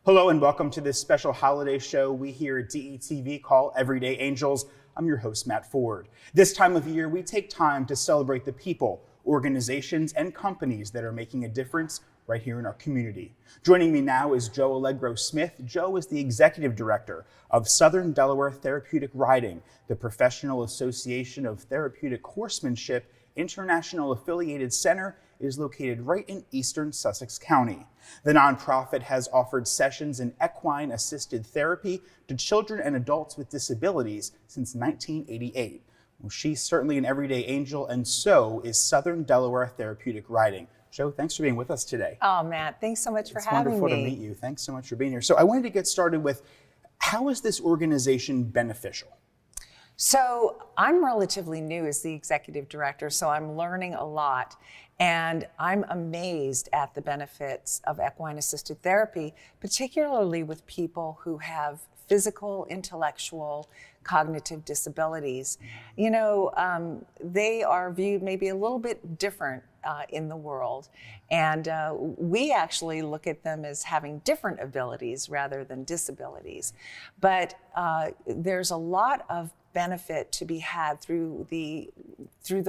Hello and welcome to this special holiday show we here at DETV call Everyday Angels. I'm your host, Matt Ford. This time of year, we take time to celebrate the people, organizations, and companies that are making a difference right here in our community. Joining me now is Joe Allegro-Smith. Joe is the Executive Director of Southern Delaware Therapeutic Riding, the Professional Association of Therapeutic Horsemanship International Affiliated Center is located right in eastern Sussex County. The nonprofit has offered sessions in equine-assisted therapy to children and adults with disabilities since 1988. Well, she's certainly an everyday angel, and so is Southern Delaware Therapeutic Riding. Joe, thanks for being with us today. Oh, Matt, thanks so much for having me. It's wonderful to meet you. Thanks so much for being here. So I wanted to get started with, how is this organization beneficial? So I'm relatively new as the executive director, so I'm learning a lot. And I'm amazed at the benefits of equine-assisted therapy, particularly with people who have physical, intellectual, cognitive disabilities. You know, they are viewed maybe a little bit different in the world. And we actually look at them as having different abilities rather than disabilities. But there's a lot of benefit to be had through the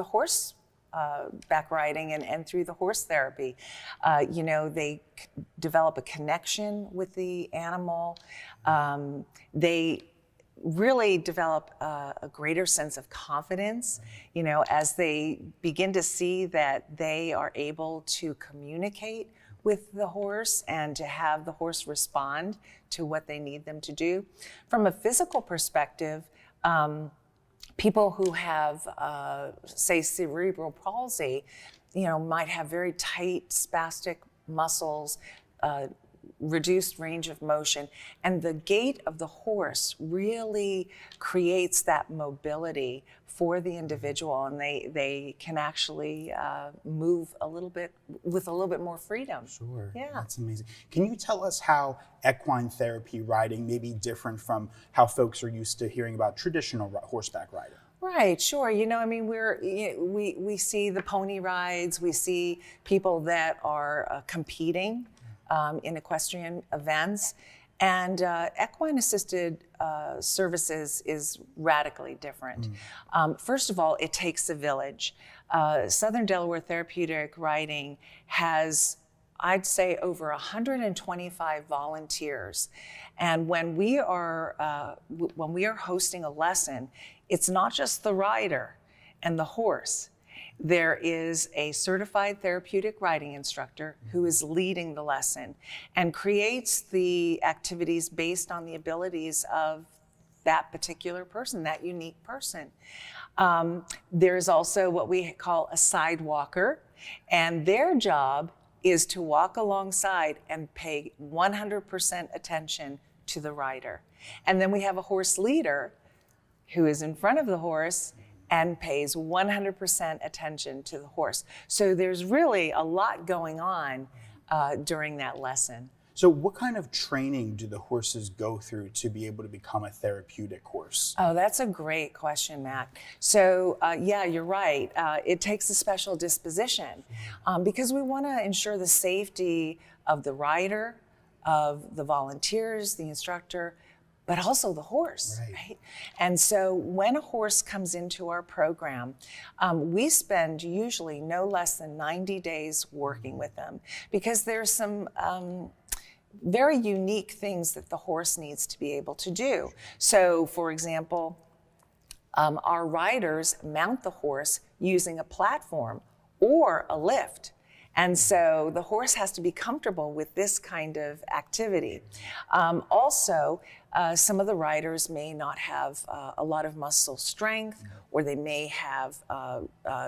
horse back riding and through the horse therapy. You know, they develop a connection with the animal. They really develop a greater sense of confidence, you know, as they begin to see that they are able to communicate with the horse and to have the horse respond to what they need them to do. From a physical perspective, people who have, say, cerebral palsy, you know, might have very tight spastic muscles, reduced range of motion, and the gait of the horse really creates that mobility for the individual, and they can actually move a little bit with a little bit more freedom. Sure, yeah, that's amazing. Can you tell us how equine therapy riding may be different from how folks are used to hearing about traditional horseback riding? Right, sure. You know, I mean, we see the pony rides, we see people that are competing in equestrian events, and equine-assisted services is radically different. First of all, it takes a village. Southern Delaware Therapeutic Riding has, I'd say, over 125 volunteers, and when we are hosting a lesson, it's not just the rider and the horse. There is a certified therapeutic riding instructor who is leading the lesson and creates the activities based on the abilities of that particular person, that unique person. There's also what we call a sidewalker, and their job is to walk alongside and pay 100% attention to the rider. And then we have a horse leader who is in front of the horse and pays 100% attention to the horse. So there's really a lot going on during that lesson. So what kind of training do the horses go through to be able to become a therapeutic horse? Oh, that's a great question, Matt. So yeah, you're right. It takes a special disposition because we want to ensure the safety of the rider, of the volunteers, the instructor, but also the horse, right? And so when a horse comes into our program, we spend usually no less than 90 days working with them because there's some very unique things that the horse needs to be able to do. So for example, our riders mount the horse using a platform or a lift. And so the horse has to be comfortable with this kind of activity. Also, some of the riders may not have a lot of muscle strength, or they may have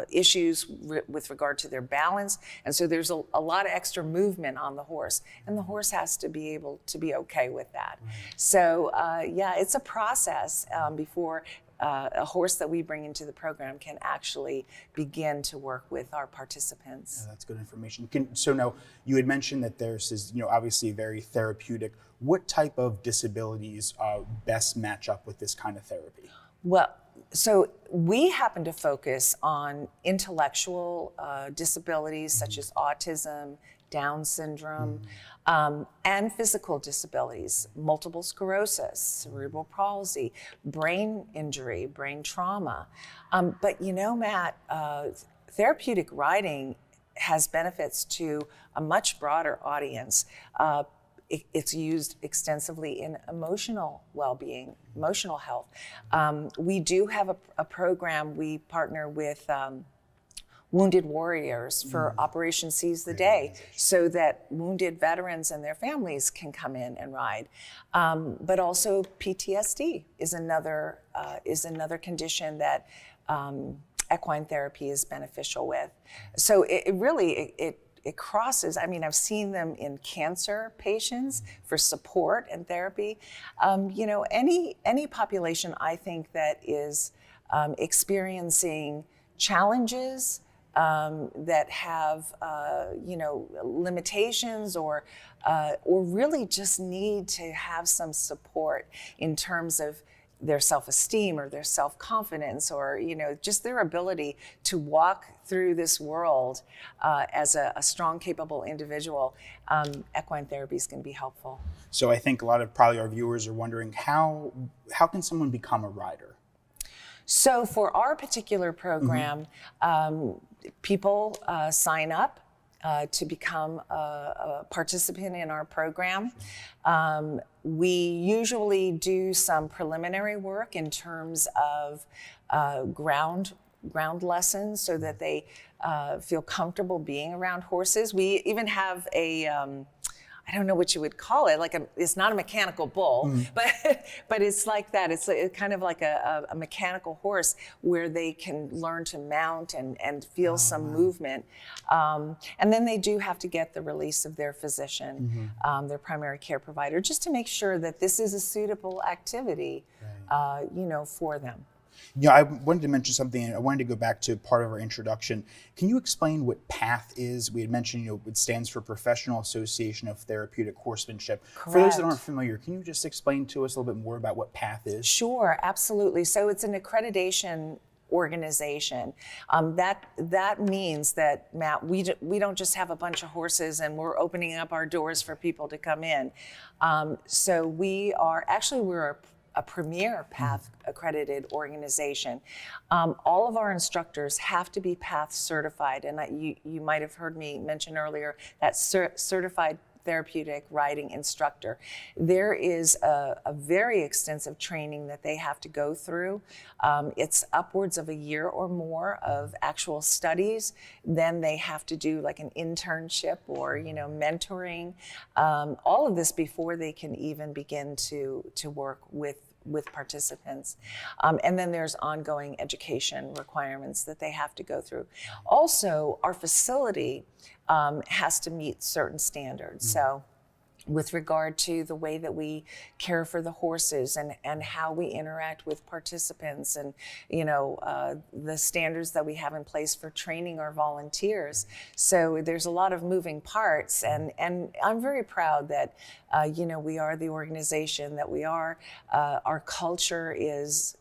issues with regard to their balance. And so there's a lot of extra movement on the horse, and the horse has to be able to be okay with that. So yeah, it's a process before a horse that we bring into the program can actually begin to work with our participants. Yeah, that's good information. So now, you had mentioned that this is, obviously very therapeutic. What type of disabilities best match up with this kind of therapy? Well, so we happen to focus on intellectual disabilities such as autism, Down syndrome, and physical disabilities, multiple sclerosis, cerebral palsy, brain injury, brain trauma. But Matt, therapeutic riding has benefits to a much broader audience. It's used extensively in emotional well-being, emotional health. We do have a program. We partner with Wounded Warriors for Operation Seize the Day, so that wounded veterans and their families can come in and ride. But also PTSD is another condition that equine therapy is beneficial with. So it crosses. I mean, I've seen them in cancer patients for support and therapy. Any population, I think, that is experiencing challenges, that have limitations, or really just need to have some support in terms of their self-esteem or their self-confidence, or just their ability to walk through this world as a strong, capable individual. Equine therapy is going to be helpful. So I think a lot of probably our viewers are wondering, how can someone become a rider? So for our particular program, people sign up to become a participant in our program. We usually do some preliminary work in terms of ground lessons, so that they feel comfortable being around horses. We even have I don't know what you would call it, it's not a mechanical bull, but it's like that. It's kind of like a mechanical horse where they can learn to mount and feel some movement. And then they do have to get the release of their physician, their primary care provider, just to make sure that this is a suitable activity, for them. I wanted to mention something. I wanted to go back to part of our introduction. Can you explain what PATH is? We had mentioned, it stands for Professional Association of Therapeutic Horsemanship. Correct. For those that aren't familiar, can you just explain to us a little bit more about what PATH is? Sure, absolutely. So it's an accreditation organization. That means that, Matt, we don't just have a bunch of horses and we're opening up our doors for people to come in. So we're a premier PATH accredited organization. All of our instructors have to be PATH certified, and you might have heard me mention earlier that certified therapeutic riding instructor. There is a very extensive training that they have to go through. It's upwards of a year or more of actual studies. Then they have to do like an internship or mentoring. All of this before they can even begin to work with participants. And then there's ongoing education requirements that they have to go through. Also, our facility has to meet certain standards. So with regard to the way that we care for the horses and how we interact with participants, and the standards that we have in place for training our volunteers. So there's a lot of moving parts, and I'm very proud that we are the organization that we are. Our culture is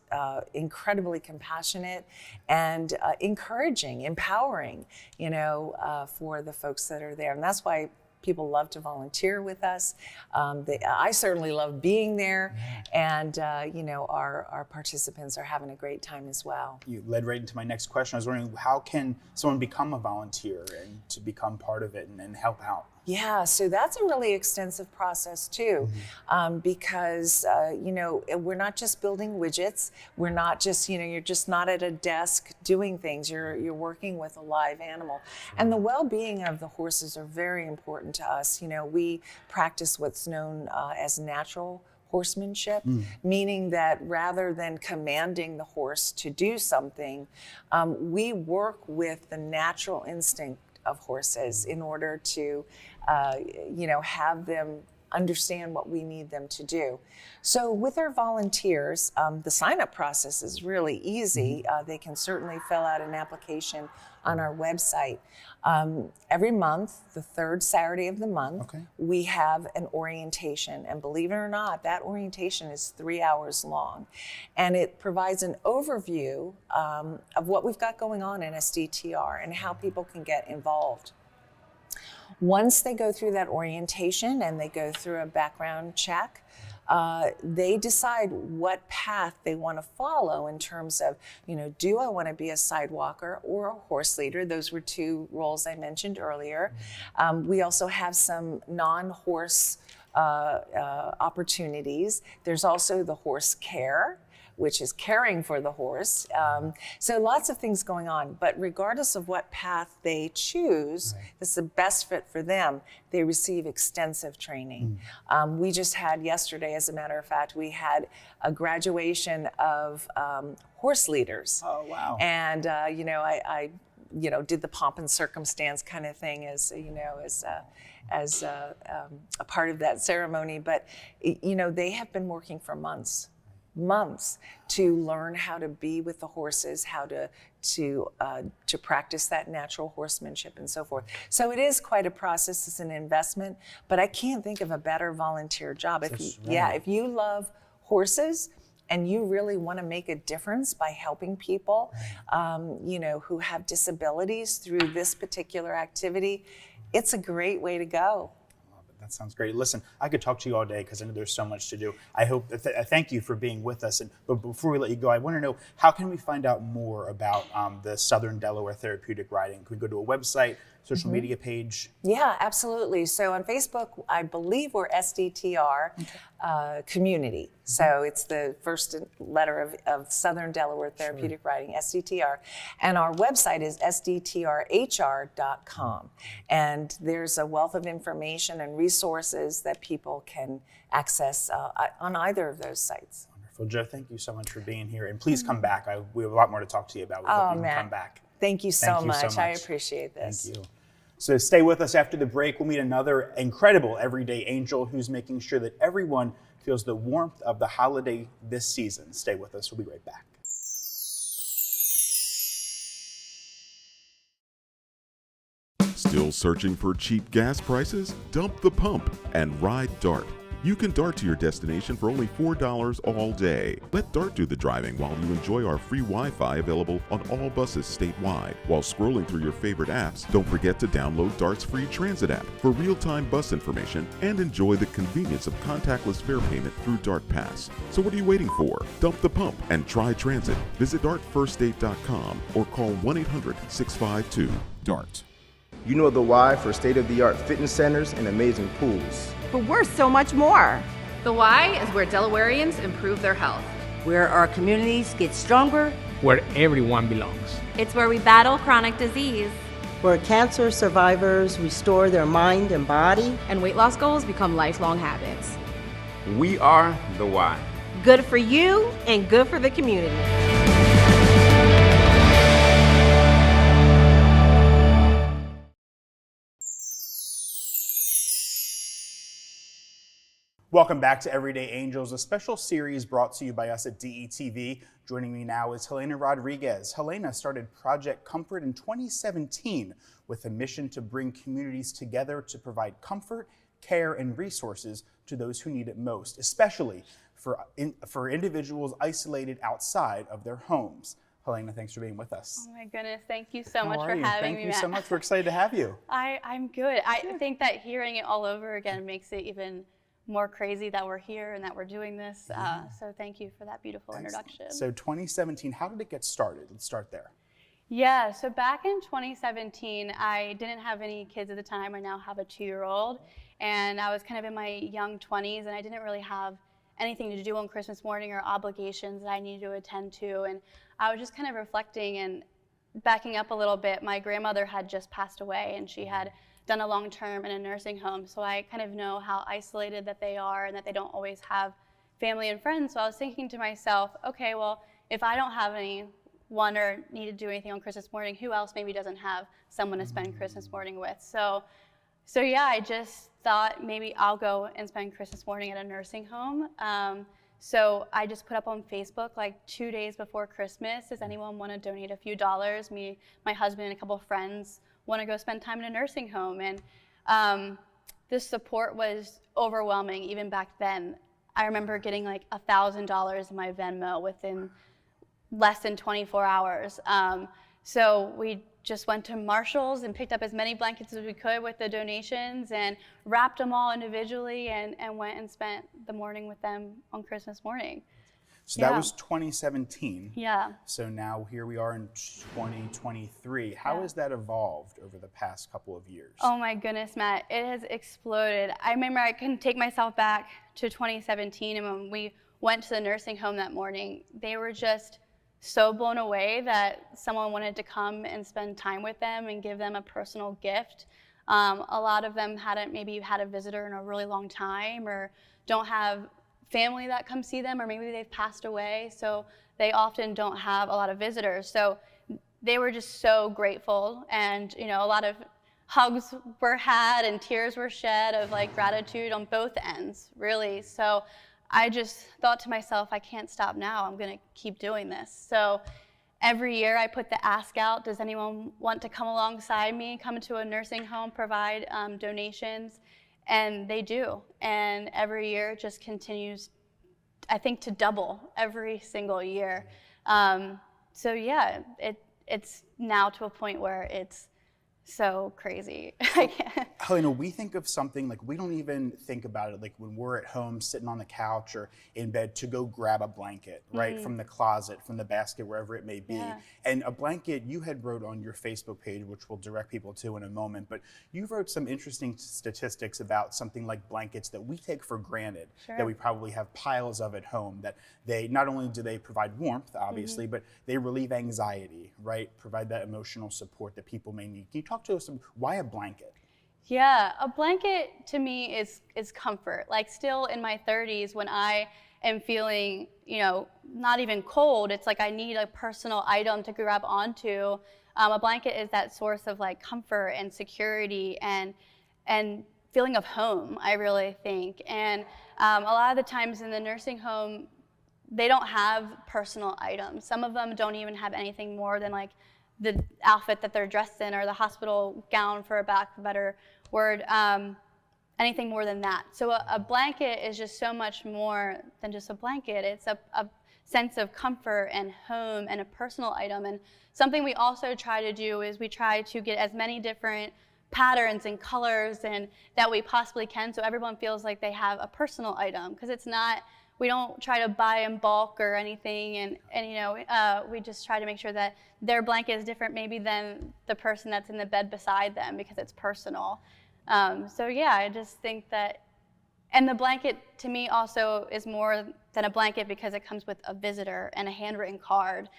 incredibly compassionate and encouraging, empowering, for the folks that are there, and that's why people love to volunteer with us. I certainly love being there, and our participants are having a great time as well. You led right into my next question. I was wondering, how can someone become a volunteer and to become part of it and help out? Yeah, so that's a really extensive process too, because we're not just building widgets. We're not just you're just not at a desk doing things. You're working with a live animal, and the well-being of the horses are very important to us. We practice what's known as natural horsemanship, meaning that rather than commanding the horse to do something, we work with the natural instinct of horses in order to have them understand what we need them to do. So with our volunteers, the sign-up process is really easy. They can certainly fill out an application on our website. Every month, the third Saturday of the month, we have an orientation. And believe it or not, that orientation is 3 hours long. And it provides an overview of what we've got going on in SDTR and how people can get involved. Once they go through that orientation and they go through a background check, they decide what path they want to follow in terms of, do I want to be a sidewalker or a horse leader? Those were two roles I mentioned earlier. We also have some non-horse opportunities. There's also the horse care, which is caring for the horse. So lots of things going on, but regardless of what path they choose, that's the best fit for them, they receive extensive training. We just had yesterday, as a matter of fact, we had a graduation of horse leaders. Oh, wow. And, I did the pomp and circumstance kind of thing as a part of that ceremony. But, they have been working for months to learn how to be with the horses, how to practice that natural horsemanship and so forth. So it is quite a process. It's an investment, but I can't think of a better volunteer job. If you love horses and you really want to make a difference by helping people, who have disabilities through this particular activity, it's a great way to go. That sounds great. Listen, I could talk to you all day because I know there's so much to do. I hope thank you for being with us. But before we let you go, I want to know, how can we find out more about the Southern Delaware Therapeutic Riding? Can we go to a website, social media page? Yeah, absolutely. So on Facebook, I believe we're SDTR community. So it's the first letter of Southern Delaware Therapeutic Riding, SDTR. And our website is sdtrhr.com. And there's a wealth of information and resources that people can access on either of those sites. Wonderful. Jo, thank you so much for being here. And please come back. We have a lot more to talk to you about. We hope you can come back. Thank you so much. I appreciate this. Thank you. So stay with us after the break. We'll meet another incredible everyday angel who's making sure that everyone feels the warmth of the holiday this season. Stay with us. We'll be right back. Still searching for cheap gas prices? Dump the pump and ride DART. You can DART to your destination for only $4 all day. Let DART do the driving while you enjoy our free Wi-Fi available on all buses statewide. While scrolling through your favorite apps, don't forget to download DART's free transit app for real-time bus information and enjoy the convenience of contactless fare payment through DART Pass. So what are you waiting for? Dump the pump and try transit. Visit dartfirststate.com or call 1-800-652-DART. You know the why for state-of-the-art fitness centers and amazing pools. But we're so much more. The why is where Delawareans improve their health. Where our communities get stronger. Where everyone belongs. It's where we battle chronic disease. Where cancer survivors restore their mind and body. And weight loss goals become lifelong habits. We are the why. Good for you and good for the community. Welcome back to Everyday Angels, a special series brought to you by us at DETV. Joining me now is Helana Rodriguez. Helana started Project Comfort in 2017 with a mission to bring communities together to provide comfort, care, and resources to those who need it most, especially for individuals isolated outside of their homes. Helana, thanks for being with us. Oh my goodness, thank you so much for having me, Thank you Matt. so much. We're excited to have you. I'm good. I think that hearing it all over again makes it even more crazy that we're here and that we're doing this. So thank you for that beautiful introduction. So 2017, how did it get started? Let's start there. Yeah, so back in 2017, I didn't have any kids at the time. I now have a 2-year-old, and I was kind of in my young 20s, and I didn't really have anything to do on Christmas morning or obligations that I needed to attend to. And I was just kind of reflecting and backing up a little bit. My grandmother had just passed away, and she had done a long term in a nursing home, so I kind of know how isolated that they are and that they don't always have family and friends. So I was thinking to myself, okay, well, if I don't have anyone or need to do anything on Christmas morning, who else maybe doesn't have someone to spend Christmas morning with? So yeah, I just thought maybe I'll go and spend Christmas morning at a nursing home. So I just put up on Facebook like 2 days before Christmas, does anyone want to donate a few dollars? Me, my husband, and a couple of friends want to go spend time in a nursing home. And the support was overwhelming even back then. I remember getting like $1,000 in my Venmo within less than 24 hours. So we just went to Marshall's and picked up as many blankets as we could with the donations and wrapped them all individually and went and spent the morning with them on Christmas morning. So that was 2017. Yeah. So now here we are in 2023. How has that evolved over the past couple of years? Oh my goodness, Matt, it has exploded. I remember I can take myself back to 2017, and when we went to the nursing home that morning, they were just so blown away that someone wanted to come and spend time with them and give them a personal gift. A lot of them hadn't maybe had a visitor in a really long time, or don't have family that come see them, or maybe they've passed away, so they often don't have a lot of visitors. So they were just so grateful, and a lot of hugs were had and tears were shed of like gratitude on both ends, really. So I just thought to myself, I can't stop now. I'm going to keep doing this. So every year I put the ask out, does anyone want to come alongside me, come into a nursing home, provide donations? And they do. And every year it just continues, I think, to double every single year. So yeah, it's now to a point where it's so crazy. I can't. Helena, we think of something like, we don't even think about it like when we're at home sitting on the couch or in bed to go grab a blanket, right, from the closet, from the basket, wherever it may be. Yeah. And a blanket you had wrote on your Facebook page, which we'll direct people to in a moment, but you wrote some interesting statistics about something like blankets that we take for granted, that we probably have piles of at home, that they not only do they provide warmth, obviously, but they relieve anxiety, right, provide that emotional support that people may need. Can you talk to us, why a blanket? Yeah, a blanket to me is comfort. Like, still in my 30s, when I am feeling, not even cold, it's like I need a personal item to grab onto. A blanket is that source of like comfort and security and feeling of home, I really think. And a lot of the times in the nursing home, they don't have personal items. Some of them don't even have anything more than like the outfit that they're dressed in, or the hospital gown, for a better word, anything more than that. So a blanket is just so much more than just a blanket. It's a sense of comfort and home and a personal item. And something we also try to do is we try to get as many different patterns and colors and that we possibly can, so everyone feels like they have a personal item, because it's not, we don't try to buy in bulk or anything, and we just try to make sure that their blanket is different maybe than the person that's in the bed beside them, because it's personal. So yeah, I just think that, and the blanket to me also is more than a blanket because it comes with a visitor and a handwritten card.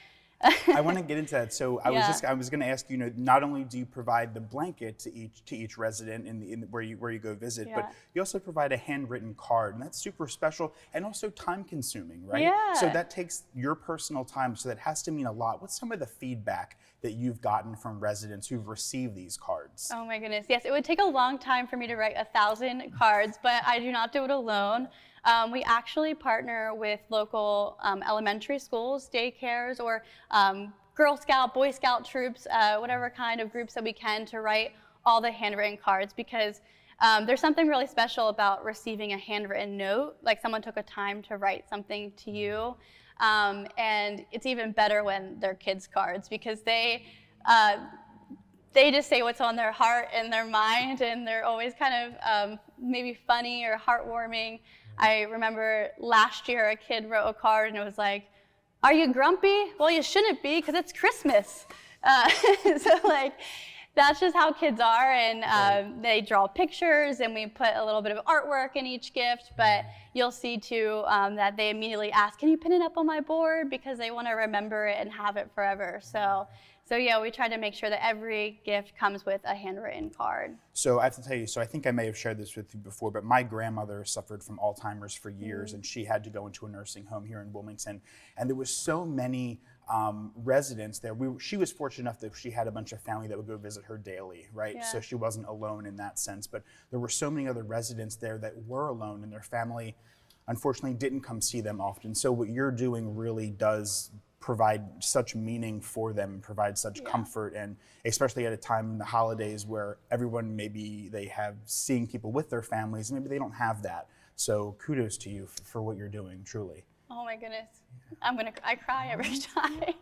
I want to get into that. So I was going to ask you, not only do you provide the blanket to each resident in where you go visit, but you also provide a handwritten card, and that's super special and also time consuming, right? Yeah. So that takes your personal time, so that has to mean a lot. What's some of the feedback that you've gotten from residents who've received these cards? Oh my goodness, yes, it would take a long time for me to write 1,000 cards, but I do not do it alone. We actually partner with local elementary schools, daycares, or Girl Scout, Boy Scout troops, whatever kind of groups that we can, to write all the handwritten cards, because there's something really special about receiving a handwritten note, like someone took a time to write something to you. And it's even better when they're kids' cards, because they just say what's on their heart and their mind, and they're always kind of maybe funny or heartwarming. I remember last year a kid wrote a card and it was like, "Are you grumpy? Well, you shouldn't be, because it's Christmas." So like, that's just how kids are, and they draw pictures, and we put a little bit of artwork in each gift, but you'll see too that they immediately ask, "Can you pin it up on my board?" because they want to remember it and have it forever. So yeah, we try to make sure that every gift comes with a handwritten card. So I have to tell you, so I think I may have shared this with you before, but my grandmother suffered from Alzheimer's for years, and she had to go into a nursing home here in Wilmington, and there was so many residents there. She was fortunate enough that she had a bunch of family that would go visit her daily, right? Yeah. So she wasn't alone in that sense, but there were so many other residents there that were alone, and their family unfortunately didn't come see them often. So what you're doing really does provide such meaning for them, provide such comfort, and especially at a time in the holidays where everyone, maybe they have seeing people with their families, maybe they don't have that. So kudos to you for what you're doing, truly. Oh my goodness, I cry every time.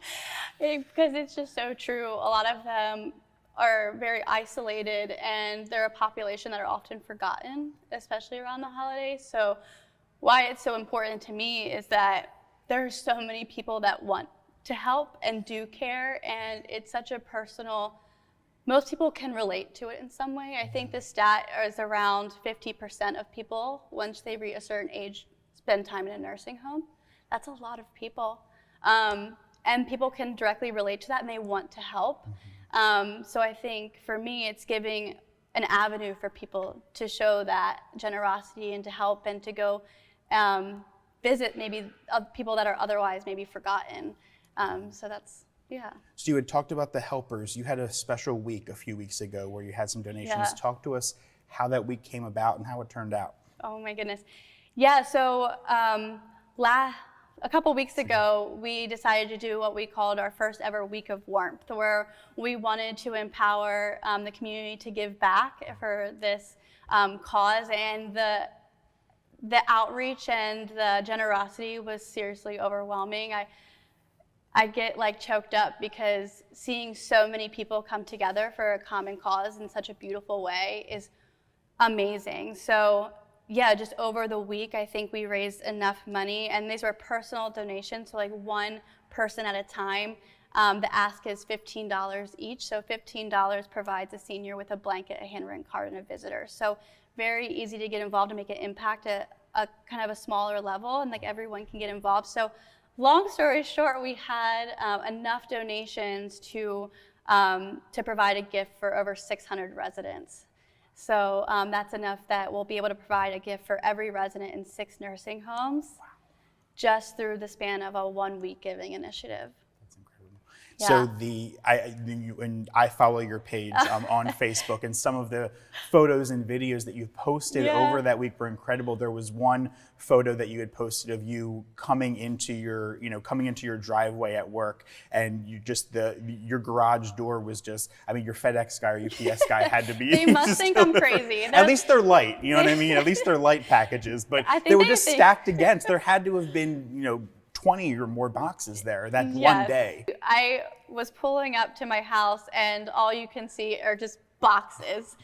think because it's just so true. A lot of them are very isolated, and they're a population that are often forgotten, especially around the holidays. So why it's so important to me is that there are so many people that want to help and do care, and it's such a personal, most people can relate to it in some way. I think the stat is around 50% of people, once they reach a certain age, spend time in a nursing home. That's a lot of people. And people can directly relate to that, and they want to help. So I think for me, it's giving an avenue for people to show that generosity and to help and to go visit maybe people that are otherwise maybe forgotten. So that's, yeah. So you had talked about the helpers. You had a special week a few weeks ago where you had some donations. Yeah. Talk to us how that week came about and how it turned out. Oh my goodness. Yeah, so a couple weeks ago, we decided to do what we called our first ever Week of Warmth, where we wanted to empower the community to give back for this cause, and the outreach and the generosity was seriously overwhelming. I get like choked up because seeing so many people come together for a common cause in such a beautiful way is amazing. So yeah, just over the week, I think we raised enough money, and these were personal donations, so like one person at a time. The ask is $15 each, so $15 provides a senior with a blanket, a handwritten card, and a visitor. So very easy to get involved and make an impact at a kind of a smaller level, and like everyone can get involved. So long story short, we had enough donations to provide a gift for over 600 residents. So that's enough that we'll be able to provide a gift for every resident in 6 nursing homes just through the span of a 1-week giving initiative. That's incredible. Yeah. So I follow your page on Facebook, and some of the photos and videos that you've posted over that week were incredible. There was one photo that you had posted of you coming into your driveway at work, and you just your garage door was just, I mean, your FedEx guy or UPS guy had to be. They must think I'm crazy. At least they're light, you know what I mean? At least they're light packages, but they were just stacked against. There had to have been, 20 or more boxes there that one day. I was pulling up to my house, and all you can see are just boxes.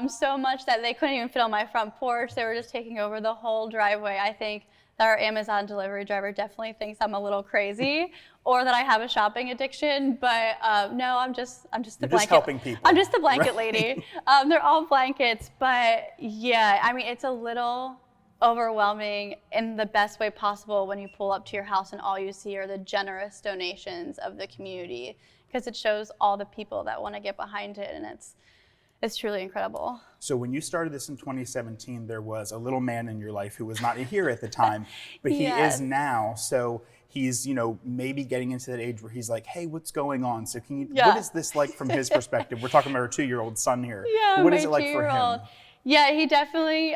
So much that they couldn't even fit on my front porch. They were just taking over the whole driveway. I think that our Amazon delivery driver definitely thinks I'm a little crazy or that I have a shopping addiction, but no, I'm just the blanket. Just helping people. I'm just the blanket lady. They're all blankets, but yeah, I mean, it's a little overwhelming in the best way possible when you pull up to your house and all you see are the generous donations of the community, because it shows all the people that want to get behind it, and it's truly incredible. So when you started this in 2017, there was a little man in your life who was not here at the time, but he is now. So he's, maybe getting into that age where he's like, hey, what's going on? So what is this like from his perspective? We're talking about our 2-year-old son here. Yeah, what is it like for him? Yeah, he definitely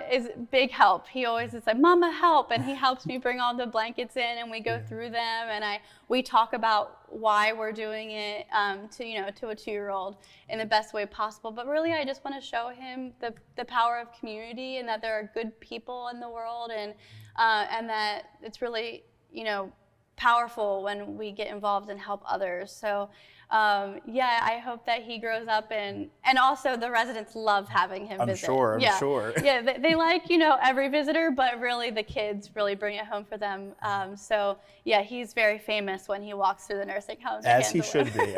is big help. He always is like, Mama, help, and he helps me bring all the blankets in, and we go through them, and we talk about why we're doing it to a 2-year-old in the best way possible. But really, I just want to show him the power of community, and that there are good people in the world, and that it's really powerful when we get involved and help others. So yeah, I hope that he grows up and also the residents love having him visit. I'm sure. Yeah, they like, every visitor, but really the kids really bring it home for them. So yeah, he's very famous when he walks through the nursing homes. As he should be.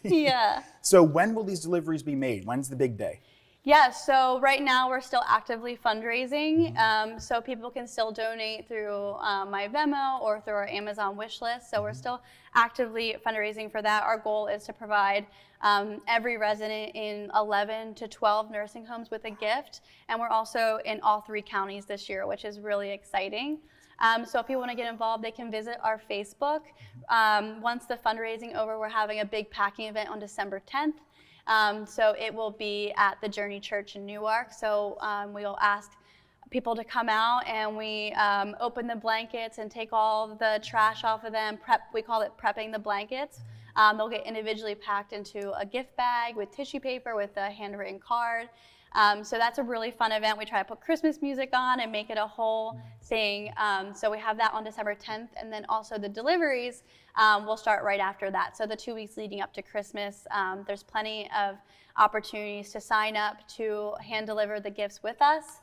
Yeah. So when will these deliveries be made? When's the big day? Yeah, so right now we're still actively fundraising, so people can still donate through my Venmo or through our Amazon wish list. So we're still actively fundraising for that. Our goal is to provide every resident in 11 to 12 nursing homes with a gift, and we're also in all 3 counties this year, which is really exciting. So if you want to get involved, they can visit our Facebook. Once the fundraising over, we're having a big packing event on December 10th. So it will be at the Journey Church in Newark. So we'll ask people to come out, and we open the blankets and take all the trash off of them. We call it prepping the blankets. They'll get individually packed into a gift bag with tissue paper with a handwritten card. So that's a really fun event. We try to put Christmas music on and make it a whole thing. So we have that on December 10th, and then also the deliveries will start right after that. So the 2 weeks leading up to Christmas, there's plenty of opportunities to sign up to hand deliver the gifts with us.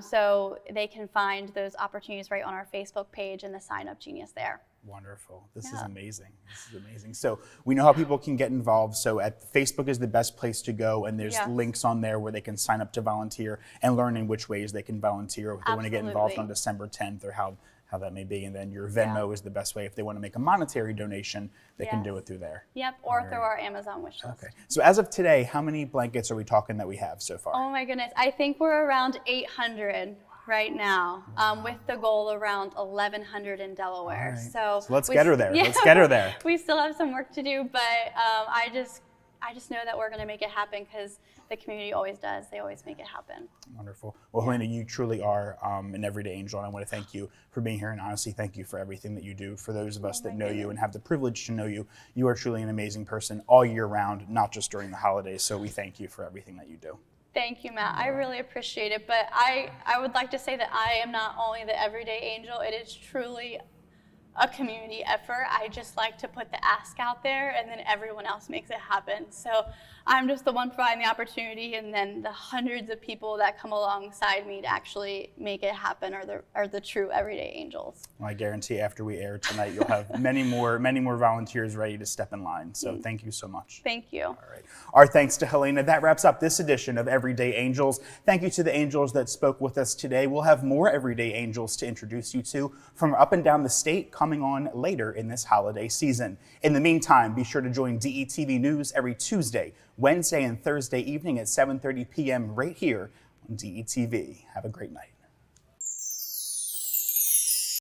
So they can find those opportunities right on our Facebook page and the Sign Up Genius there. Wonderful. This is amazing. This is amazing. So we know how people can get involved. So Facebook is the best place to go, and there's links on there where they can sign up to volunteer and learn in which ways they can volunteer if they want to get involved on December 10th or how that may be. And then your Venmo is the best way. If they want to make a monetary donation, they can do it through there. Yep, or through our Amazon wish list. Okay. So as of today, how many blankets are we talking that we have so far? Oh my goodness. I think we're around 800 right now, with the goal around 1,100 in Delaware. Right. So let's get her there. Yeah. Let's get her there. We still have some work to do, but I just know that we're going to make it happen because the community always does. They always make it happen. Wonderful. Well, Helena, you truly are an everyday angel, and I want to thank you for being here, and honestly, thank you for everything that you do. For those of us that know you and have the privilege to know you, you are truly an amazing person all year round, not just during the holidays. So we thank you for everything that you do. Thank you, Matt. I really appreciate it. But I would like to say that I am not only the everyday angel, it is truly a community effort. I just like to put the ask out there, and then everyone else makes it happen. So I'm just the one providing the opportunity, and then the hundreds of people that come alongside me to actually make it happen are the true everyday angels. Well, I guarantee after we air tonight, you'll have many more volunteers ready to step in line. So thank you so much. Thank you. All right. Our thanks to Helena. That wraps up this edition of Everyday Angels. Thank you to the angels that spoke with us today. We'll have more Everyday Angels to introduce you to from up and down the state coming on later in this holiday season. In the meantime, be sure to join DETV News every Tuesday, Wednesday, and Thursday evening at 7:30 p.m. right here on DETV. Have a great night.